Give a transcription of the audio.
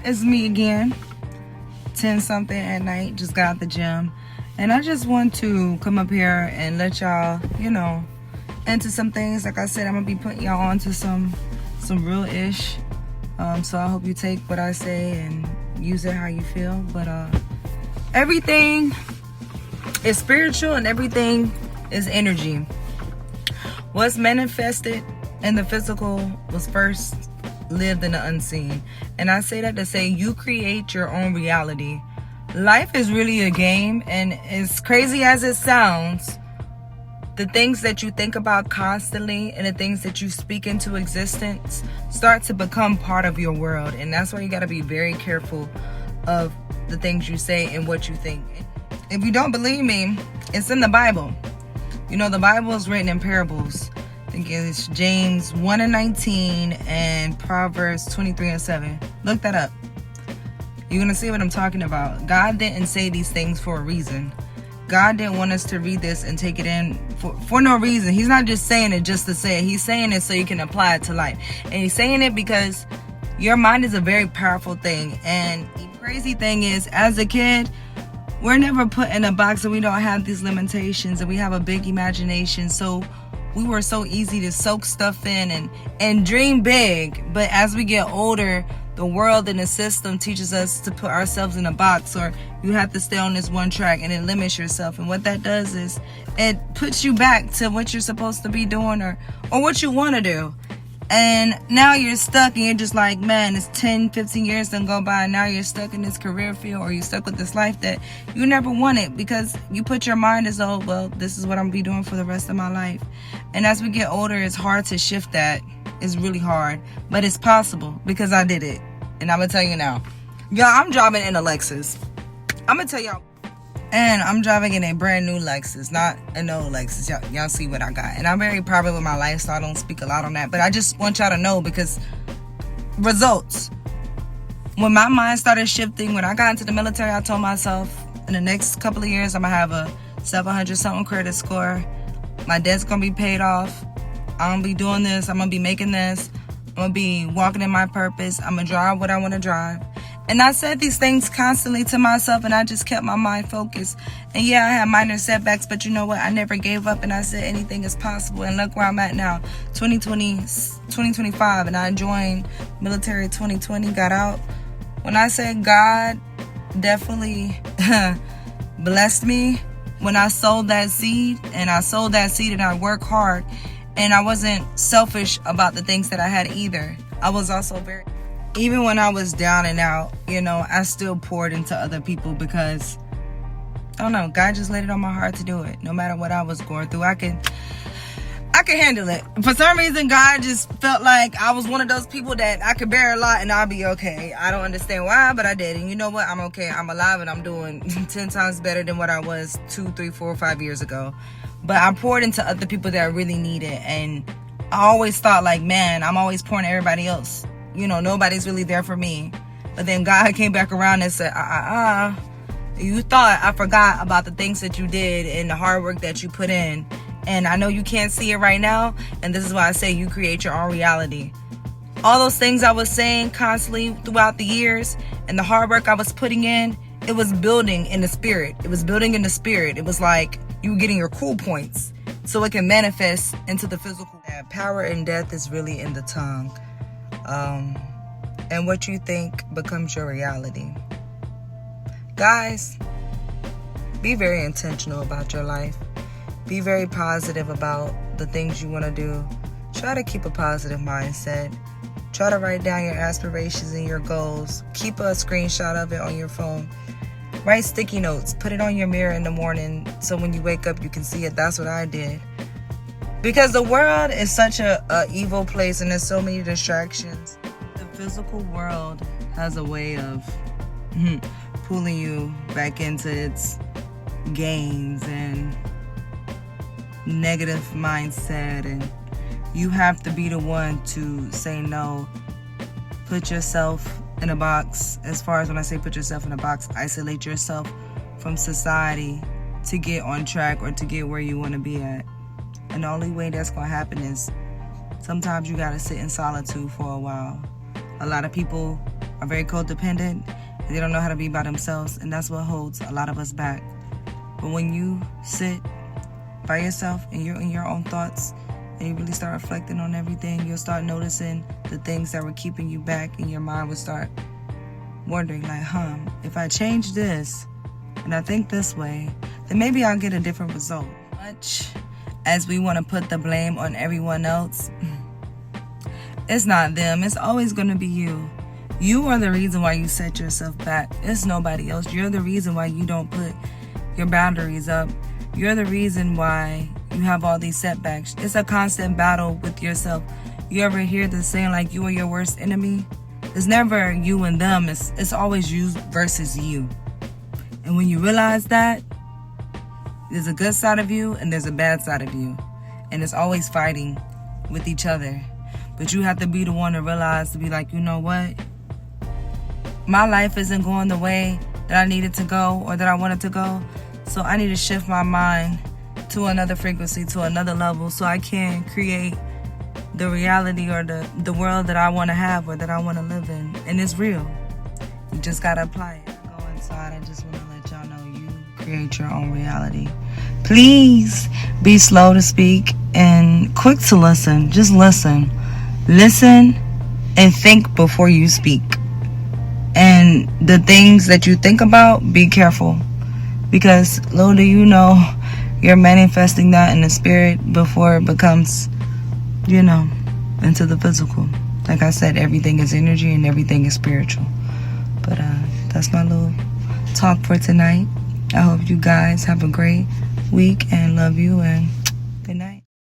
It's me again, 10 something at night, just got out the gym. And I just want to come up here and let y'all, into some things. Like I said, I'm going to be putting y'all onto some real-ish. So I hope you take what I say and use it how you feel. But everything is spiritual and everything is energy. What's manifested in the physical was first lived in the unseen. And I say that to say you create your own reality. Life is really a game, and as crazy as it sounds, the things that you think about constantly and the things that you speak into existence start to become part of your world. And that's why you got to be very careful of the things you say and what you think. If you don't believe me, it's in the Bible. The Bible is written in parables. I think it's James 1:19 and Proverbs 23:7. Look that up. You're going to see what I'm talking about. God didn't say these things for a reason. God didn't want us to read this and take it in for no reason. He's not just saying it just to say it. He's saying it so you can apply it to life. And he's saying it because your mind is a very powerful thing. And the crazy thing is, as a kid, we're never put in a box and we don't have these limitations and we have a big imagination. So we were so easy to soak stuff in and dream big. But as we get older, the world and the system teaches us to put ourselves in a box, or you have to stay on this one track, and it limits yourself. And what that does is it puts you back to what you're supposed to be doing or what you want to do. And now you're stuck and you're just like, man, it's 10, 15 years done go by, and now you're stuck in this career field, or you're stuck with this life that you never wanted because you put your mind as, oh, well, this is what I'm going to be doing for the rest of my life. And as we get older, it's hard to shift that. It's really hard, but it's possible because I did it. And I'm going to tell you now. Y'all, I'm driving in a Lexus. I'm going to tell y'all. And I'm driving in a brand new Lexus, not an old Lexus. Y'all see what I got. And I'm very private with my life, so I don't speak a lot on that. But I just want y'all to know, because results. When my mind started shifting, when I got into the military, I told myself, in the next couple of years, I'm going to have a 700-something credit score. My debt's going to be paid off. I'm going to be doing this. I'm going to be making this. I'm going to be walking in my purpose. I'm going to drive what I want to drive. And I said these things constantly to myself, and I just kept my mind focused. And yeah, I had minor setbacks, but you know what? I never gave up, and I said anything is possible. And look where I'm at now, 2025, and I joined military 2020, got out. When I said God definitely blessed me when I sowed that seed, and I worked hard, and I wasn't selfish about the things that I had either. I was also even when I was down and out, I still poured into other people because, I don't know, God just laid it on my heart to do it. No matter what I was going through, I could handle it. For some reason, God just felt like I was one of those people that I could bear a lot and I'll be okay. I don't understand why, but I did. And you know what? I'm okay. I'm alive and I'm doing 10 times better than what I was 2, 3, 4, 5 years ago. But I poured into other people that I really needed. And I always thought like, man, I'm always pouring to everybody else. Nobody's really there for me. But then God came back around and said, you thought I forgot about the things that you did and the hard work that you put in. And I know you can't see it right now. And this is why I say you create your own reality. All those things I was saying constantly throughout the years and the hard work I was putting in, it was building in the spirit. It was building in the spirit. It was like you were getting your cool points so it can manifest into the physical. Power and death is really in the tongue. And what you think becomes your reality. Guys, be very intentional about your life. Be very positive about the things you want to do. Try to keep a positive mindset. Try to write down your aspirations and your goals. Keep a screenshot of it on your phone. Write sticky notes. Put it on your mirror in the morning so when you wake up you can see it. That's what I did. Because the world is such a evil place and there's so many distractions. The physical world has a way of pulling you back into its games and negative mindset, and you have to be the one to say no. Put yourself in a box. As far as when I say put yourself in a box, isolate yourself from society to get on track or to get where you want to be at. And the only way that's going to happen is sometimes you got to sit in solitude for a while. A lot of people are very codependent, and they don't know how to be by themselves, and that's what holds a lot of us back. But when you sit by yourself and you're in your own thoughts, and you really start reflecting on everything, you'll start noticing the things that were keeping you back, and your mind will start wondering, like, if I change this and I think this way, then maybe I'll get a different result. Much as we want to put the blame on everyone else, it's not them. It's always going to be you. You are the reason why you set yourself back. It's nobody else. You're the reason why you don't put your boundaries up. You're the reason why you have all these setbacks. It's a constant battle with yourself. You ever hear the saying, like, you are your worst enemy? It's never you and them. It's always you versus you. And when you realize that, there's a good side of you and there's a bad side of you. And it's always fighting with each other. But you have to be the one to realize, to be like, you know what? My life isn't going the way that I needed to go or that I wanted to go. So I need to shift my mind to another frequency, to another level, so I can create the reality or the world that I want to have or that I want to live in. And it's real. You just got to apply it. Go inside. I just want to let y'all know you create your own reality. Please be slow to speak and quick to listen. Just listen. Listen and think before you speak. And the things that you think about, be careful. Because little do you know, you're manifesting that in the spirit before it becomes, into the physical. Like I said, everything is energy and everything is spiritual. But that's my little talk for tonight. I hope you guys have a great week and love you, and